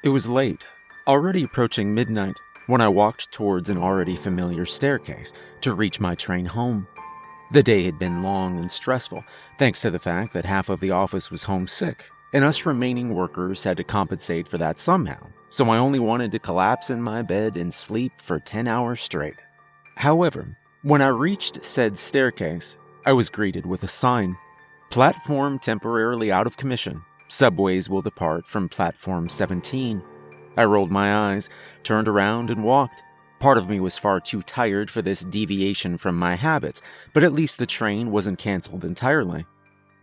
It was late, already approaching midnight, when I walked towards an already familiar staircase to reach my train home. The day had been long and stressful, thanks to the fact that half of the office was homesick, and us remaining workers had to compensate for that somehow, so I only wanted to collapse in my bed and sleep for 10 hours straight. However, when I reached said staircase, I was greeted with a sign. Platform temporarily out of commission. Subways will depart from platform 17. I rolled my eyes, turned around, and walked. Part of me was far too tired for this deviation from my habits, but at least the train wasn't cancelled entirely.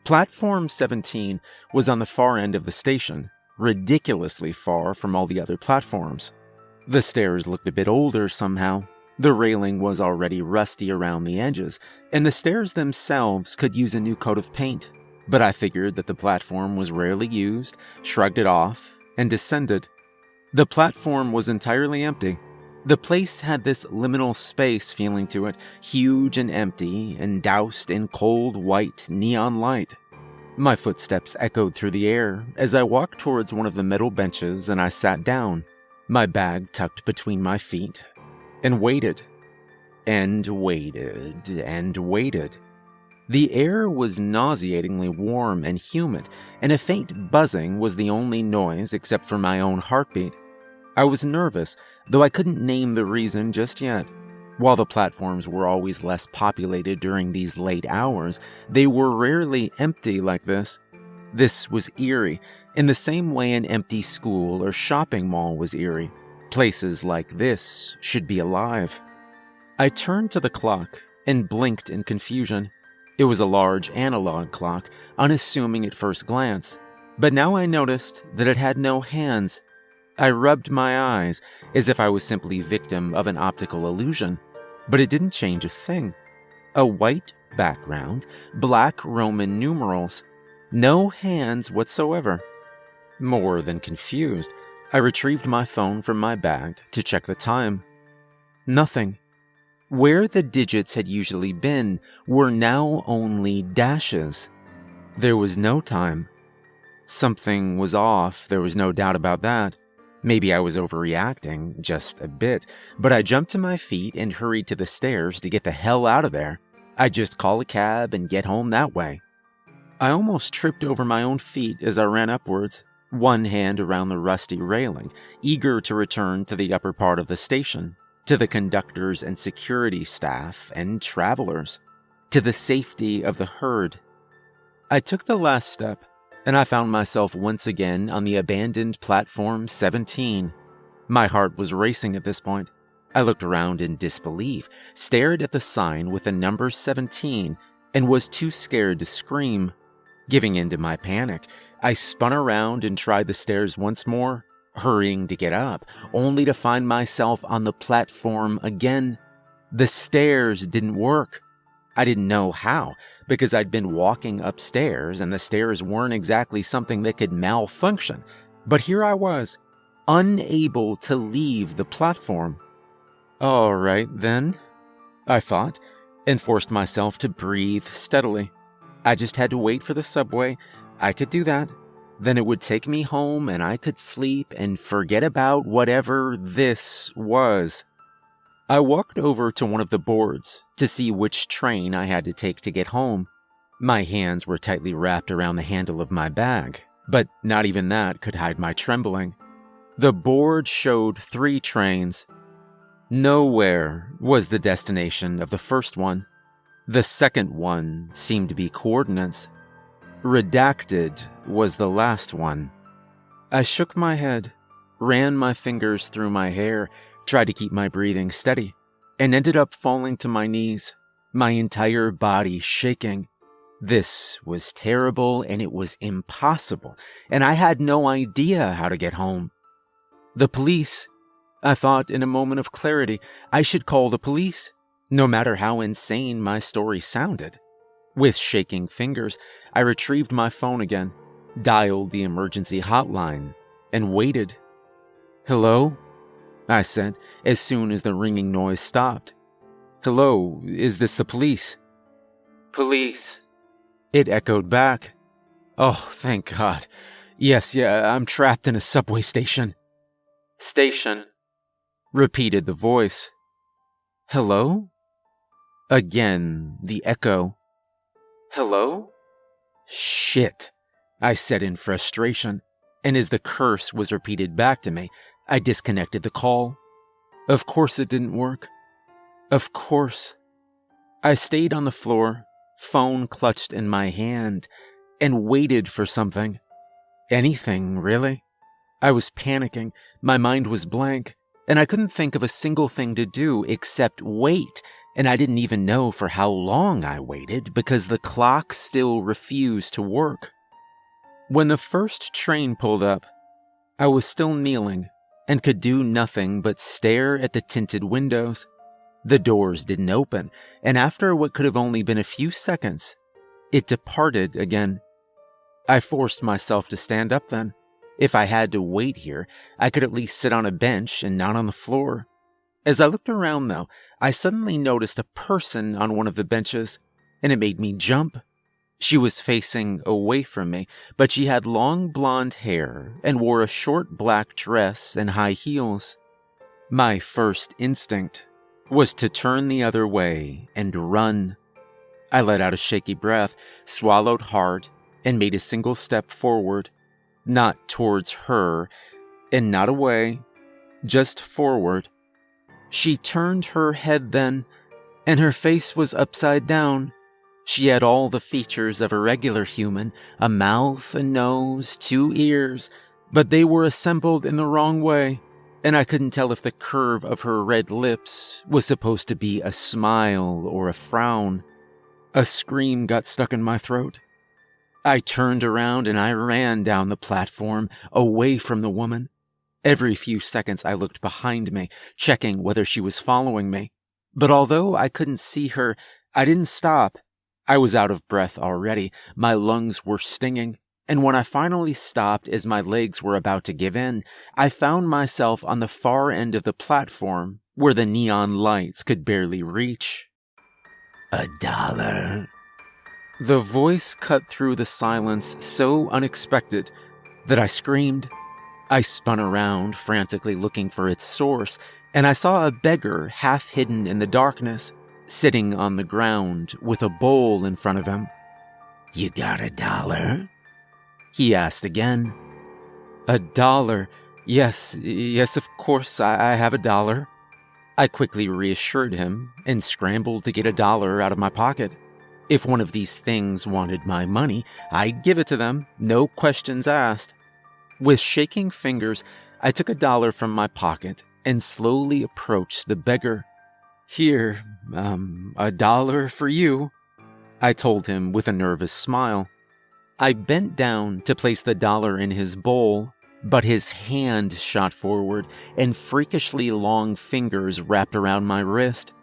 Platform 17 was on the far end of the station, ridiculously far from all the other platforms. The stairs looked a bit older somehow. The railing was already rusty around the edges, and the stairs themselves could use a new coat of paint. But I figured that the platform was rarely used, shrugged it off, and descended. The platform was entirely empty. The place had this liminal space feeling to it, huge and empty, and doused in cold white neon light. My footsteps echoed through the air as I walked towards one of the metal benches and I sat down, my bag tucked between my feet, and waited. And waited, and waited. The air was nauseatingly warm and humid, and a faint buzzing was the only noise except for my own heartbeat. I was nervous, though I couldn't name the reason just yet. While the platforms were always less populated during these late hours, they were rarely empty like this. This was eerie, in the same way an empty school or shopping mall was eerie. Places like this should be alive. I turned to the clock and blinked in confusion. It was a large analog clock, unassuming at first glance, but now I noticed that it had no hands. I rubbed my eyes as if I was simply victim of an optical illusion, but it didn't change a thing. A white background, black Roman numerals, no hands whatsoever. More than confused, I retrieved my phone from my bag to check the time. Nothing. Where the digits had usually been were now only dashes. There was no time. Something was off, there was no doubt about that. Maybe I was overreacting, just a bit, but I jumped to my feet and hurried to the stairs to get the hell out of there. I'd just call a cab and get home that way. I almost tripped over my own feet as I ran upwards, one hand around the rusty railing, eager to return to the upper part of the station, to the conductors and security staff and travelers, to the safety of the herd. I took the last step, and I found myself once again on the abandoned platform 17. My heart was racing at this point. I looked around in disbelief, stared at the sign with the number 17, and was too scared to scream. Giving in to my panic, I spun around and tried the stairs once more, hurrying to get up, only to find myself on the platform again. The stairs didn't work. I didn't know how, because I'd been walking upstairs and the stairs weren't exactly something that could malfunction. But here I was, unable to leave the platform. All right, then, I thought, and forced myself to breathe steadily. I just had to wait for the subway. I could do that. Then it would take me home and I could sleep and forget about whatever this was. I walked over to one of the boards to see which train I had to take to get home. My hands were tightly wrapped around the handle of my bag, but not even that could hide my trembling. The board showed 3 trains. Nowhere was the destination of the first one. The second one seemed to be coordinates. Redacted was the last one. I shook my head, ran my fingers through my hair, tried to keep my breathing steady, and ended up falling to my knees, my entire body shaking. This was terrible and it was impossible, and I had no idea how to get home. The police. I thought in a moment of clarity I should call the police, no matter how insane my story sounded. With shaking fingers, I retrieved my phone again, dialed the emergency hotline, and waited. "Hello?" I said, as soon as the ringing noise stopped. "Hello, is this the police?" "Police," it echoed back. "Oh, thank God. Yes, I'm trapped in a subway station." "Station," repeated the voice. "Hello?" Again, the echo. "Hello?" "Shit," I said in frustration, and as the curse was repeated back to me, I disconnected the call. Of course it didn't work. Of course. I stayed on the floor, phone clutched in my hand, and waited for something. Anything, really. I was panicking, my mind was blank, and I couldn't think of a single thing to do except wait, and I didn't even know for how long I waited because the clock still refused to work. When the first train pulled up, I was still kneeling and could do nothing but stare at the tinted windows. The doors didn't open, and after what could have only been a few seconds, it departed again. I forced myself to stand up then. If I had to wait here, I could at least sit on a bench and not on the floor. As I looked around, though, I suddenly noticed a person on one of the benches, and it made me jump. She was facing away from me, but she had long blonde hair and wore a short black dress and high heels. My first instinct was to turn the other way and run. I let out a shaky breath, swallowed hard, and made a single step forward. Not towards her, and not away, just forward. She turned her head then, and her face was upside down. She had all the features of a regular human, a mouth, a nose, 2 ears, but they were assembled in the wrong way, and I couldn't tell if the curve of her red lips was supposed to be a smile or a frown. A scream got stuck in my throat. I turned around and I ran down the platform, away from the woman. Every few seconds I looked behind me, checking whether she was following me. But although I couldn't see her, I didn't stop. I was out of breath already, my lungs were stinging, and when I finally stopped as my legs were about to give in, I found myself on the far end of the platform, where the neon lights could barely reach. $1. The voice cut through the silence so unexpected that I screamed. I spun around, frantically looking for its source, and I saw a beggar half hidden in the darkness, sitting on the ground with a bowl in front of him. "You got $1?" he asked again. $1? Yes, of course, I have $1. I quickly reassured him and scrambled to get $1 out of my pocket. If one of these things wanted my money, I'd give it to them, no questions asked. With shaking fingers, I took $1 from my pocket and slowly approached the beggar. "Here, $1 for you," I told him with a nervous smile. I bent down to place the $1 in his bowl, but his hand shot forward and freakishly long fingers wrapped around my wrist.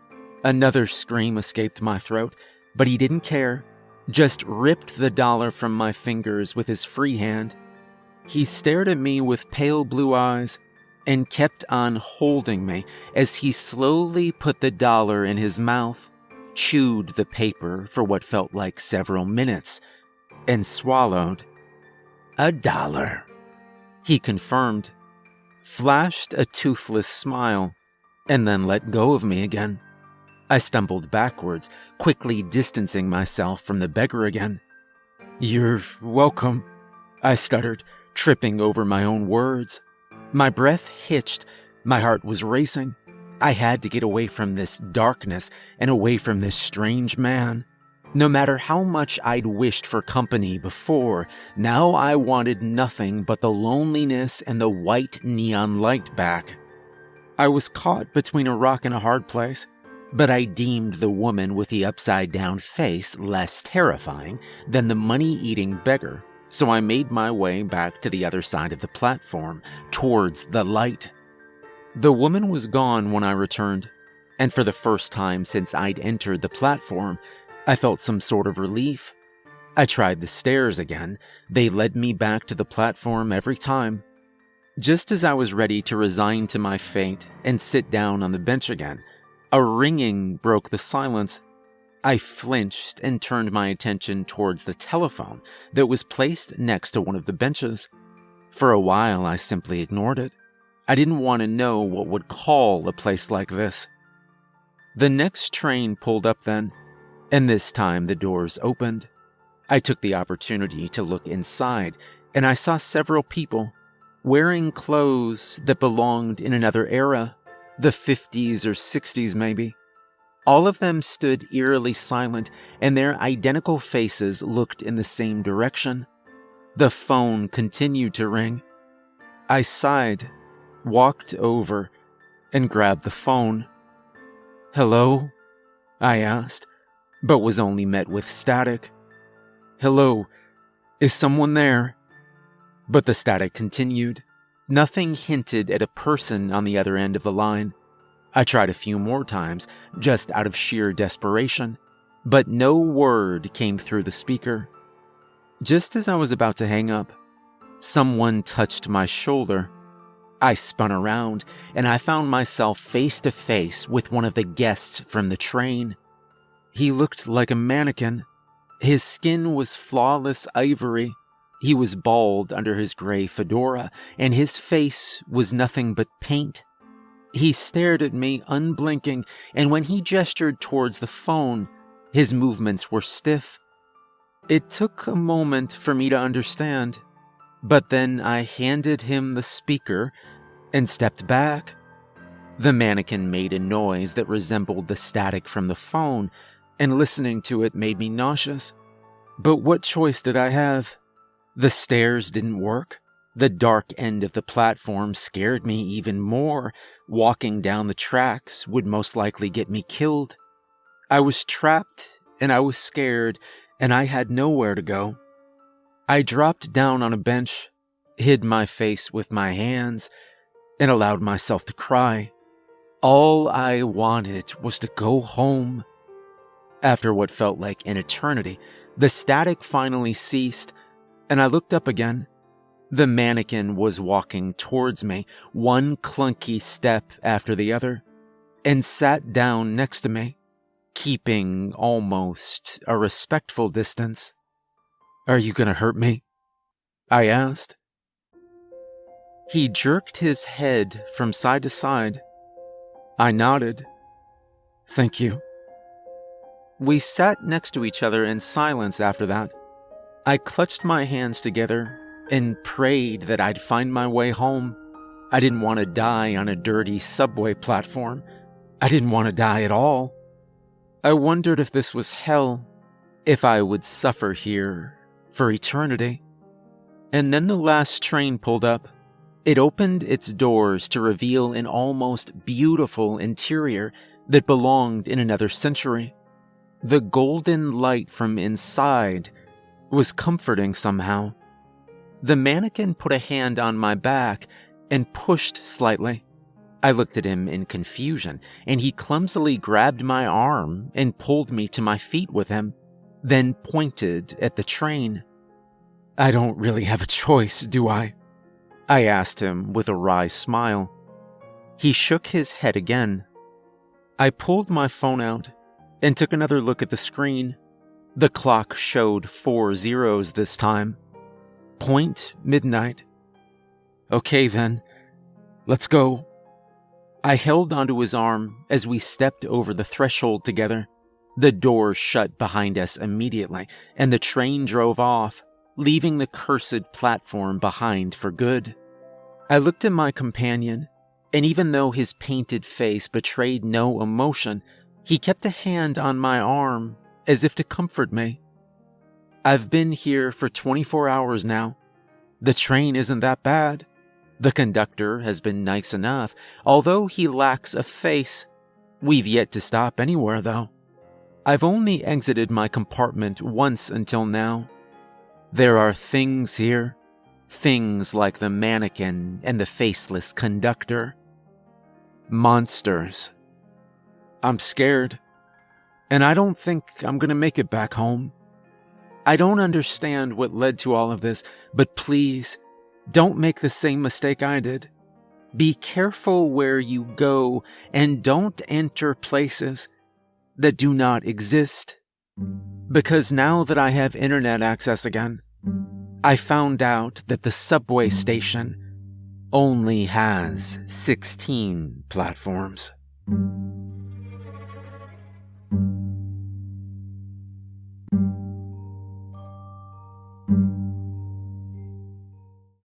Another scream escaped my throat, but he didn't care, just ripped the $1 from my fingers with his free hand. He stared at me with pale blue eyes and kept on holding me as he slowly put the $1 in his mouth, chewed the paper for what felt like several minutes, and swallowed. $1, he confirmed, flashed a toothless smile, and then let go of me again. I stumbled backwards, quickly distancing myself from the beggar again. "You're welcome," I stuttered, tripping over my own words. My breath hitched, my heart was racing. I had to get away from this darkness and away from this strange man. No matter how much I'd wished for company before, now I wanted nothing but the loneliness and the white neon light back. I was caught between a rock and a hard place, but I deemed the woman with the upside-down face less terrifying than the money-eating beggar, so I made my way back to the other side of the platform, towards the light. The woman was gone when I returned, and for the first time since I'd entered the platform, I felt some sort of relief. I tried the stairs again. They led me back to the platform every time. Just as I was ready to resign to my fate and sit down on the bench again, a ringing broke the silence. I flinched and turned my attention towards the telephone that was placed next to one of the benches. For a while, I simply ignored it. I didn't want to know what would call a place like this. The next train pulled up then, and this time the doors opened. I took the opportunity to look inside, and I saw several people wearing clothes that belonged in another era, the 50s or 60s maybe. All of them stood eerily silent, and their identical faces looked in the same direction. The phone continued to ring. I sighed, walked over, and grabbed the phone. "Hello?" I asked, but was only met with static. "Hello, is someone there?" But the static continued. Nothing hinted at a person on the other end of the line. I tried a few more times, just out of sheer desperation, but no word came through the speaker. Just as I was about to hang up, someone touched my shoulder. I spun around, and I found myself face to face with one of the guests from the train. He looked like a mannequin. His skin was flawless ivory. He was bald under his gray fedora, and his face was nothing but paint. He stared at me, unblinking, and when he gestured towards the phone, his movements were stiff. It took a moment for me to understand, but then I handed him the speaker and stepped back. The mannequin made a noise that resembled the static from the phone, and listening to it made me nauseous. But what choice did I have? The stairs didn't work. The dark end of the platform scared me even more. Walking down the tracks would most likely get me killed. I was trapped, and I was scared, and I had nowhere to go. I dropped down on a bench, hid my face with my hands, and allowed myself to cry. All I wanted was to go home. After what felt like an eternity, the static finally ceased, and I looked up again. The mannequin was walking towards me, one clunky step after the other, and sat down next to me, keeping almost a respectful distance. "Are you gonna hurt me?" I asked. He jerked his head from side to side. I nodded. "Thank you." We sat next to each other in silence after that. I clutched my hands together and prayed that I'd find my way home. I didn't want to die on a dirty subway platform. I didn't want to die at all. I wondered if this was hell, if I would suffer here for eternity. And then the last train pulled up. It opened its doors to reveal an almost beautiful interior that belonged in another century. The golden light from inside was comforting somehow. The mannequin put a hand on my back and pushed slightly. I looked at him in confusion, and he clumsily grabbed my arm and pulled me to my feet with him, then pointed at the train. "I don't really have a choice, do I?" I asked him with a wry smile. He shook his head again. I pulled my phone out and took another look at the screen. The clock showed 4 zeros this time. Point midnight. "Okay then, let's go." I held onto his arm as we stepped over the threshold together. The door shut behind us immediately, and the train drove off, leaving the cursed platform behind for good. I looked at my companion, and even though his painted face betrayed no emotion, he kept a hand on my arm as if to comfort me. "I've been here for 24 hours now. The train isn't that bad. The conductor has been nice enough, although he lacks a face. We've yet to stop anywhere, though. I've only exited my compartment once until now. There are things here. Things like the mannequin and the faceless conductor. Monsters. I'm scared. And I don't think I'm gonna make it back home. I don't understand what led to all of this, but please, don't make the same mistake I did. Be careful where you go, and don't enter places that do not exist. Because now that I have internet access again, I found out that the subway station only has 16 platforms.